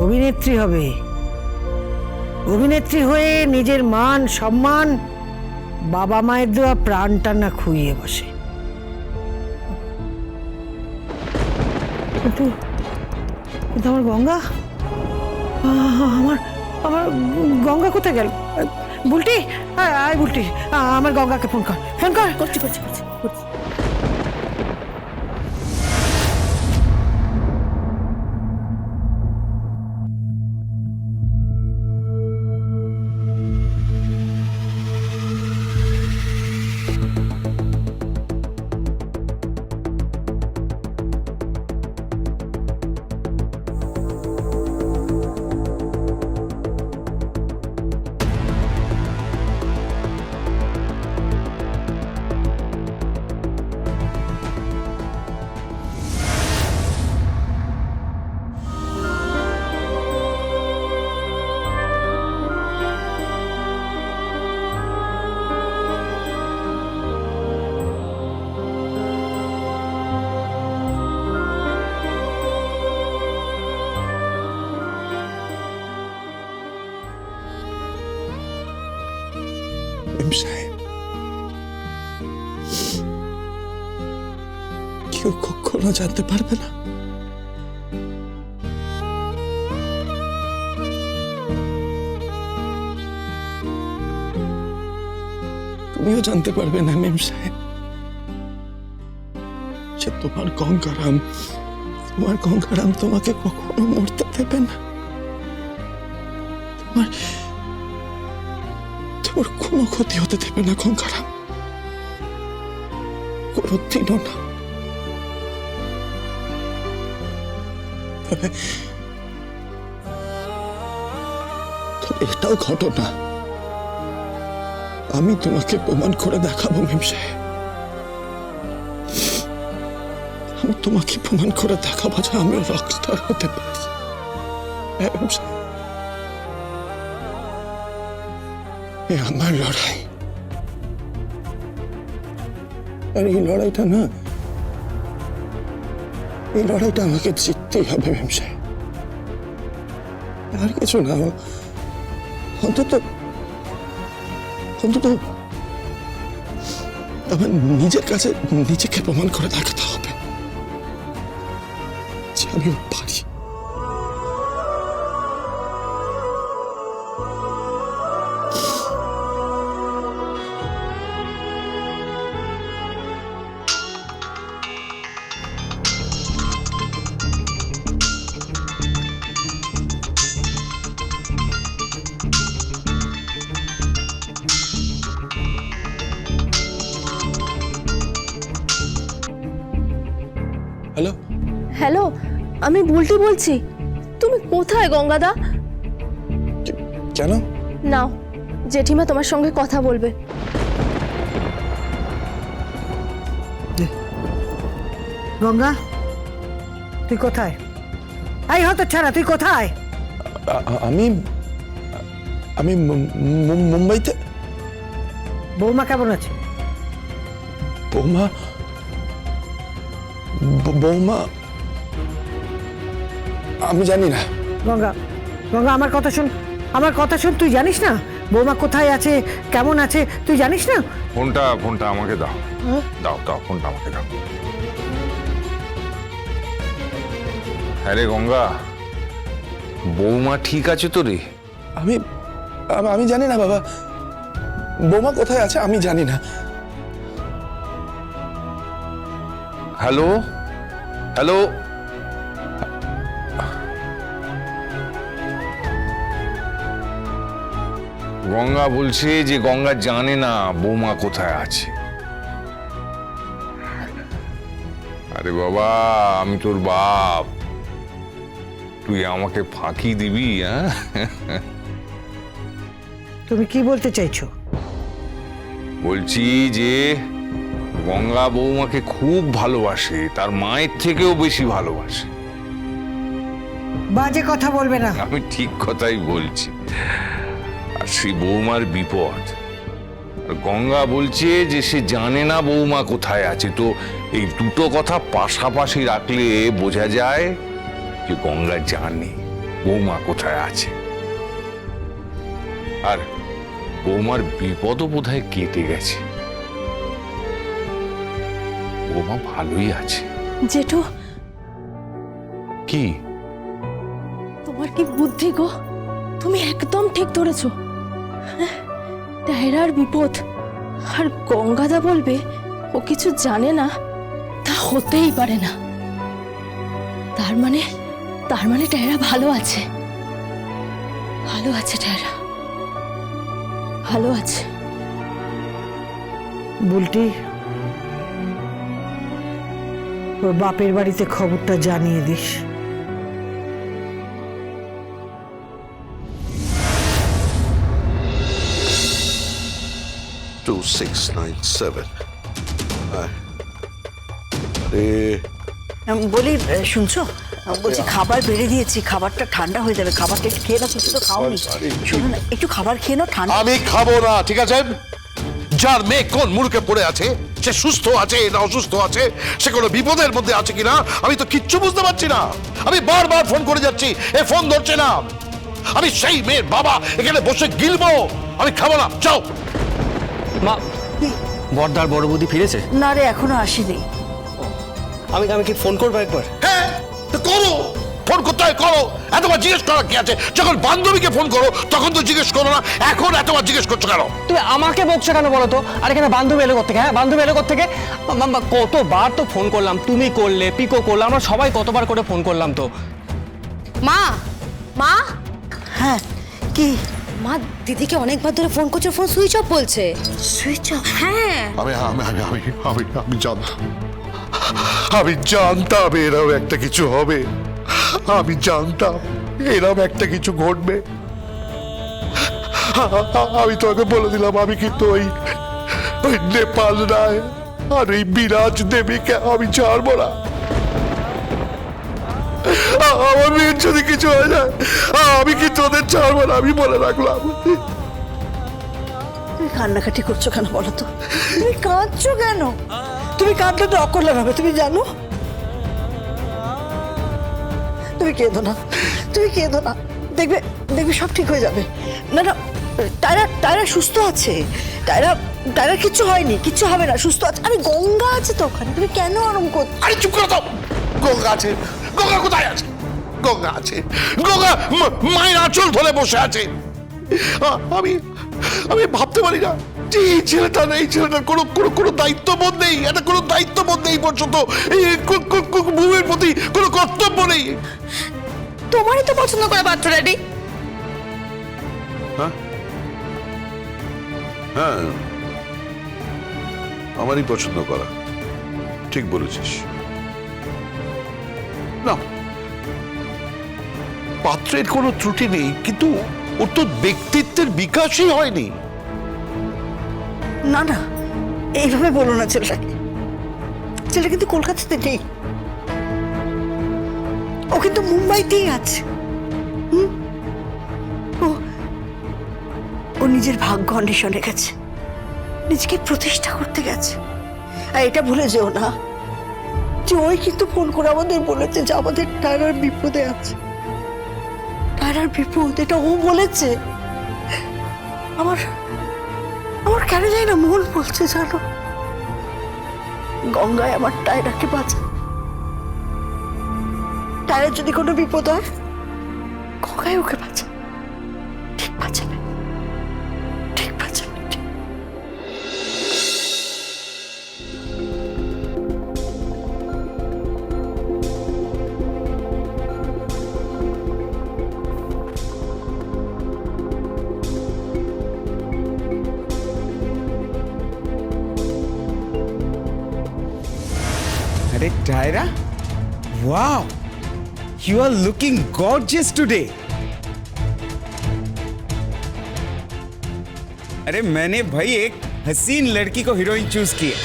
অভিনেত্রী হবে, অভিনেত্রী হয়ে নিজের মান সম্মান বাবা মায়ের দেওয়া প্রাণটা না খুইয়ে বসে। কিন্তু কিন্তু আমার গঙ্গা, আমার আমার গঙ্গা কোথায় গেল? বুলটি, আয় বুলটি, আমার গঙ্গাকে ফোন কর, ফোন কর। করছি। সাহেব, কেউ কখনো জানতে পারবে না। তুমিও জানতে পারবে না মেম সাহেব যে তোমার গঙ্গারাম তোমাকে কখনো মরতে দেবে না। তোমার কোনো ক্ষতি হতে দেবে না গঙ্গারাম, কোনোদিনও না। তবে এটাও ঘটনা, আমি তোমাকে প্রমাণ করে দেখাবো মেম সাহেব। আমি তোমাকে প্রমাণ করে দেখাবো যে আমিও রকস্টার হতে পারি। মেম সাহেব, এ আমার লড়াই, আর এই লড়াইটা না, এই লড়াইটা আমাকে জিততেই হবে মেম সাহেব। আর কিছু না, অন্তত আমার নিজের কাছে নিজেকে প্রমাণ করে দেখাতে হবে যে আমিও পারি। হ্যালো হ্যালো, আমি বুলটি বলছি। তুমি কোথায় গঙ্গাদা? কেন? নাও, জেঠিমা তোমার সঙ্গে কথা বলবে। গঙ্গা, তুই কোথায়? এই হতো ছাড়া, তুই কোথায়? আমি আমি মুম্বাইতে। বৌমা কেমন আছে? বৌমা বৌমা আমি জানি না। গঙ্গা, গঙ্গা আমার কথা শোন, আমার কথা শোন। তুই জানিস না বৌমা কোথায় আছে, কেমন আছে? তুই জানিস না? ফোনটা আমাকে দাও। দাও ফোনটা আমাকে দাও। হ্যাঁ রে গঙ্গা, বৌমা ঠিক আছে তো রে? আমি আমি জানি না বাবা, বৌমা কোথায় আছে আমি জানি না। হ্যালো হ্যালো, গঙ্গা বলছে যে গঙ্গা জানে না বৌমা কোথায় আছে। আরে বাবা, আমি তোর বাপ, তুই আমাকে ফাঁকি দিবি? হ্যাঁ, তুমি কি বলতে চাইছো? বলছি যে গঙ্গা বৌমাকে খুব ভালোবাসে, তার মায়ের থেকেও বেশি ভালোবাসে। বাজে কথা বলবে না। আমি ঠিক কথাই বলছি। আর সেই বৌমার বিপদ, আর গঙ্গা বলছে যে সে জানে না বৌমা কোথায় আছে। তো এই দুটো কথা পাশাপাশি রাখলে বোঝা যায় যে গঙ্গা জানে। বৌমা কোথায় আছে। আর বৌমার বিপদও বোধহয় কেটে গেছে, বৌমা ভালোই আছে। জেঠু, কি তোমার কি বুদ্ধি গো? তুমি একদম ঠিক ধরেছো। টায়রার বিপদ আর গঙ্গাদা বলবে ও কিছু জানে না, তা হতেই পারে না। তার মানে টায়রা ভালো আছে, ভালো আছে টায়রা, ভালো আছে। বুলটি, ওর বাপের বাড়িতে খবরটা জানিয়ে দিস। Two 697 আরে বলি শুনছো, বলছি খাবার বেড়ে দিয়েছি, খাবারটা ঠান্ডা হয়ে যাবে, খাবারটা একটু খেয়ে নাও, কিছু তো খাওনি। শোনো না, একটু খাবার খেয়ে নাও, ঠান্ডা। আমি খাবো না, ঠিক আছে? যার মেয়ে কোন মুলুকে পড়ে আছে, সে সুস্থ আছে না অসুস্থ আছে, সে কোনো বিপদের মধ্যে আছে কিনা আমি তো কিচ্ছু বুঝতে পারছি না। আমি বারবার ফোন করে যাচ্ছি, এ ফোন ধরছে না। আমি সেই মেয়ের বাবা এখানে বসে গিলবো? আমি খাবো না, যাও। মা, বড়দার বড় বৌদি ফিরেছে? না রে, এখনো আসেনি। আমি কি ফোন করবো একবার? হ্যাঁ তো করো, ফোন করতে হয় করো, এতবার জিজ্ঞেস করা কি আছে? যখন বান্ধবীকে ফোন করো তখন তো জিজ্ঞেস করো না, এখন এতবার জিজ্ঞেস করছো কেন? তুমি আমাকে বকছো কেন বলো তো? আর এখানে বান্ধবী এলো কোত্থেকে? হ্যাঁ, বান্ধবী এলো কোত্থেকে? কতবার তো ফোন করলাম, তুমি করলে, পিকো করলাম, আমরা সবাই কতবার করে ফোন করলাম তো। মা, মা, হ্যাঁ, কি? মা দিদিকে অনেকবার ধরে ফোন করছে, ফোন সুইচ অফ বলছে। Switch off? হ্যাঁ, আমি জানতাম, আমি জানতাম এরকম একটা কিছু হবে, আমি জানতাম এরকম একটা কিছু ঘটবে। আমি তোকে বলে দিলাম, আমি কিন্তু ওই নেপাল রায় আর এই বিরাজ দেবীকে আমি ছাড়বো না। আমার মেয়ের যদি কিছু হয়ে যায় আমি কিন্তু ওদের ছাড়বো না, আমি বলে রাখলাম। তুমি কান্নাকাটি করছো কেন বলো তো? তুমি কাঁদছো কেন? তুমি কাঁদলে তো অকল্যাণ হবে, তুমি জানো। তুমি কেঁদো না, তুমি কেঁদো না, দেখবে দেখবে সব ঠিক হয়ে যাবে। না না, টায়রা সুস্থ আছে, টায়রা কিচ্ছু হয়নি, কিচ্ছু হবে না, সুস্থ আছে। আরে গঙ্গা আছে তো ওখানে, তুমি কেন আরম্ভ করছো? আরে চুপ করো তো। গঙ্গা আছে? গঙ্গা কোথায় আছে? গঙ্গা আছে, গঙ্গা মায়ের আঁচল ধরে বসে আছে। আমি আমি ভাবতে পারি না যে এই ছেলেটার কোনো দায়িত্ববোধ নেই, এটা কোনো দায়িত্ববোধ নেই পর্যন্ত, এই ভূমির প্রতি কোনো কর্তব্য নেই। তোমারই তো পছন্দ করা পাত্র রেডি। হ্যাঁ, আমারই পছন্দ করা, ঠিক বলেছিস। না, পাত্রের কোনো ত্রুটি নেই, কিন্তু ওর তো ব্যক্তিত্বের বিকাশই হয়নি। না না, এইভাবে বলো না ছেলেটাকে। ছেলে কিন্তু কলকাতাতে নেই, ও কিন্তু মুম্বাইতেই আছে। ও নিজের ভাগ্য অন্বেষণে গেছে, নিজেকে প্রতিষ্ঠা করতে গেছে। আর এটা ভুলে যেও না যে ওই কিন্তু ফোন করে আমাদের বলেছে যে আমাদের টায়রার বিপদে আছে। টায়রার বিপদ, এটা ও বলেছে। আমার কেন জানি না মন বলছে, জানো, গঙ্গায় আমার টায়রাকে বাঁচা। টায়রার যদি কোনো বিপদ হয়, গঙ্গায় ওকে বাঁচা, ঠিক বাঁচাবে, ঠিক বাঁচাবে, ঠিক। Hey, Tyra! Wow! You are looking gorgeous today. अरे मैंने भाई एक हसीन लड़की को हीरोइन चूज किया।